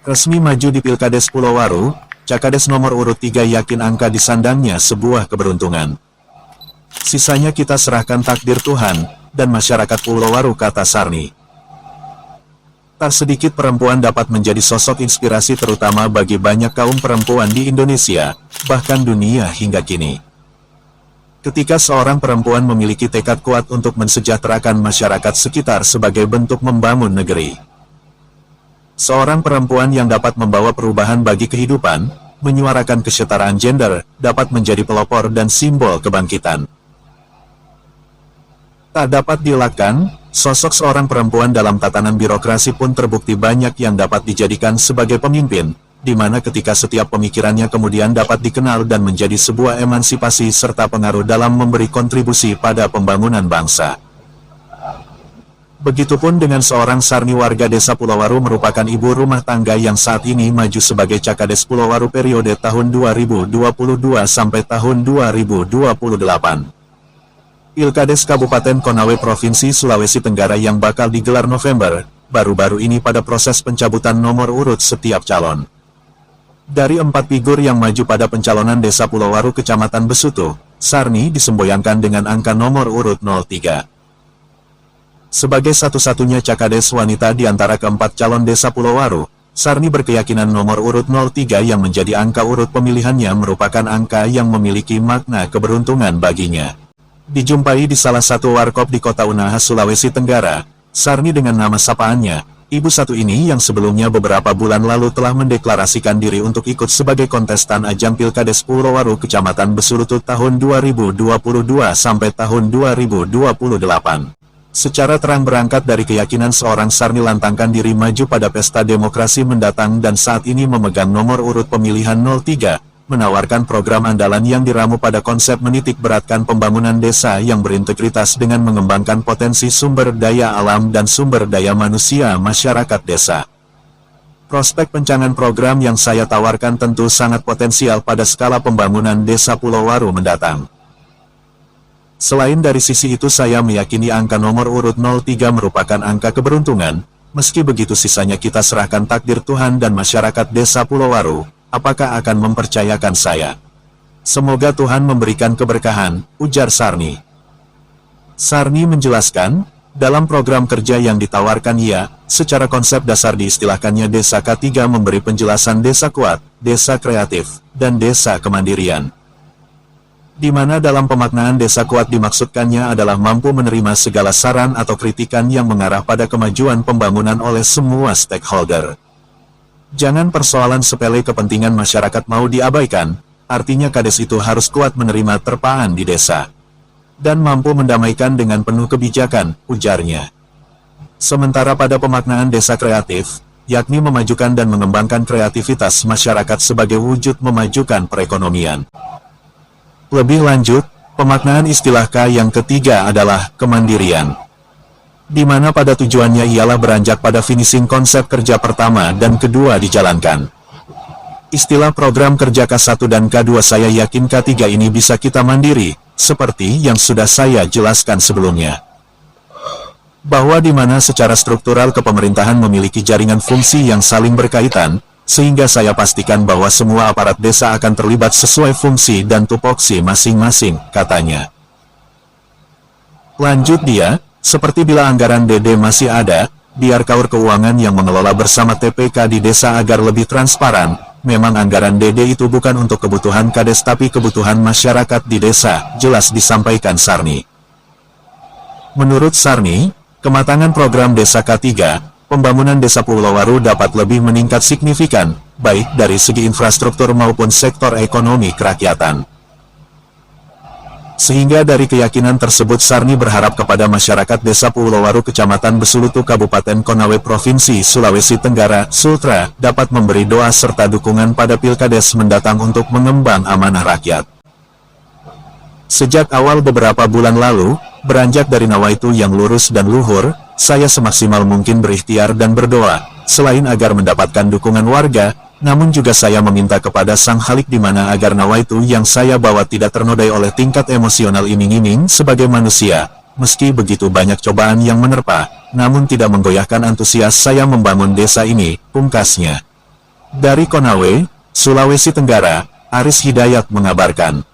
Resmi maju di Pilkades Pulau Waru, Cakades nomor urut 3 yakin angka disandangnya sebuah keberuntungan. Sisanya kita serahkan takdir Tuhan dan masyarakat Pulau Waru, kata Sarni. Tak sedikit perempuan dapat menjadi sosok inspirasi terutama bagi banyak kaum perempuan di Indonesia, bahkan dunia hingga kini. Ketika seorang perempuan memiliki tekad kuat untuk mensejahterakan masyarakat sekitar sebagai bentuk membangun negeri. Seorang perempuan yang dapat membawa perubahan bagi kehidupan, menyuarakan kesetaraan gender, dapat menjadi pelopor dan simbol kebangkitan. Tak dapat dielakkan, sosok seorang perempuan dalam tatanan birokrasi pun terbukti banyak yang dapat dijadikan sebagai pemimpin, di mana ketika setiap pemikirannya kemudian dapat dikenal dan menjadi sebuah emansipasi serta pengaruh dalam memberi kontribusi pada pembangunan bangsa. Begitupun dengan seorang Sarni, warga desa Pulau Waru, merupakan ibu rumah tangga yang saat ini maju sebagai Cakades Pulau Waru periode tahun 2022 sampai tahun 2028. Pilkades Kabupaten Konawe Provinsi Sulawesi Tenggara yang bakal digelar November, baru-baru ini pada proses pencabutan nomor urut setiap calon. Dari 4 figur yang maju pada pencalonan desa Pulau Waru Kecamatan Besutu, Sarni disemboyankan dengan angka nomor urut 03. Sebagai satu-satunya Cakades wanita di antara keempat calon desa Pulau Waru, Sarni berkeyakinan nomor urut 03 yang menjadi angka urut pemilihannya merupakan angka yang memiliki makna keberuntungan baginya. Dijumpai di salah satu warkop di Kota Unaha, Sulawesi Tenggara, Sarni dengan nama sapaannya, ibu satu ini yang sebelumnya beberapa bulan lalu telah mendeklarasikan diri untuk ikut sebagai kontestan ajang Pilkades Pulau Waru Kecamatan Besutu tahun 2022 sampai tahun 2028. Secara terang berangkat dari keyakinan seorang Sarni lantangkan diri maju pada pesta demokrasi mendatang dan saat ini memegang nomor urut pemilihan 03, menawarkan program andalan yang diramu pada konsep menitik beratkan pembangunan desa yang berintegritas dengan mengembangkan potensi sumber daya alam dan sumber daya manusia masyarakat desa. Prospek pencangan program yang saya tawarkan tentu sangat potensial pada skala pembangunan desa Pulau Waru mendatang. Selain dari sisi itu, saya meyakini angka nomor urut 03 merupakan angka keberuntungan. Meski begitu, sisanya kita serahkan takdir Tuhan dan masyarakat desa Pulau Waru, apakah akan mempercayakan saya. Semoga Tuhan memberikan keberkahan, ujar Sarni. Sarni menjelaskan, dalam program kerja yang ditawarkan ia, secara konsep dasar diistilahkannya Desa K3 memberi penjelasan desa kuat, desa kreatif, dan desa kemandirian. Di mana dalam pemaknaan desa kuat dimaksudkannya adalah mampu menerima segala saran atau kritikan yang mengarah pada kemajuan pembangunan oleh semua stakeholder. Jangan persoalan sepele kepentingan masyarakat mau diabaikan, artinya kades itu harus kuat menerima terpaan di desa. Dan mampu mendamaikan dengan penuh kebijakan, ujarnya. Sementara pada pemaknaan desa kreatif, yakni memajukan dan mengembangkan kreativitas masyarakat sebagai wujud memajukan perekonomian. Lebih lanjut, pemaknaan istilah K yang ketiga adalah kemandirian. Di mana pada tujuannya ialah beranjak pada finishing konsep kerja pertama dan kedua dijalankan. Istilah program kerja K1 dan K2 saya yakin K3 ini bisa kita mandiri, seperti yang sudah saya jelaskan sebelumnya. Bahwa di mana secara struktural kepemerintahan memiliki jaringan fungsi yang saling berkaitan, sehingga saya pastikan bahwa semua aparat desa akan terlibat sesuai fungsi dan tupoksi masing-masing, katanya. Lanjut dia, seperti bila anggaran DD masih ada, biar kaur keuangan yang mengelola bersama TPK di desa agar lebih transparan. Memang anggaran DD itu bukan untuk kebutuhan kades tapi kebutuhan masyarakat di desa, jelas disampaikan Sarni. Menurut Sarni, kematangan program Desa K3, pembangunan desa Pulau Waru dapat lebih meningkat signifikan, baik dari segi infrastruktur maupun sektor ekonomi kerakyatan. Sehingga dari keyakinan tersebut Sarni berharap kepada masyarakat desa Pulau Waru Kecamatan Besutu Kabupaten Konawe Provinsi Sulawesi Tenggara, Sultra, dapat memberi doa serta dukungan pada Pilkades mendatang untuk mengemban amanah rakyat. Sejak awal beberapa bulan lalu, beranjak dari nawaitu yang lurus dan luhur, saya semaksimal mungkin berikhtiar dan berdoa, selain agar mendapatkan dukungan warga, namun juga saya meminta kepada Sang Khalik di mana agar nawaitu yang saya bawa tidak ternodai oleh tingkat emosional iming-iming sebagai manusia. Meski begitu banyak cobaan yang menerpa, namun tidak menggoyahkan antusias saya membangun desa ini, pungkasnya. Dari Konawe, Sulawesi Tenggara, Aris Hidayat mengabarkan.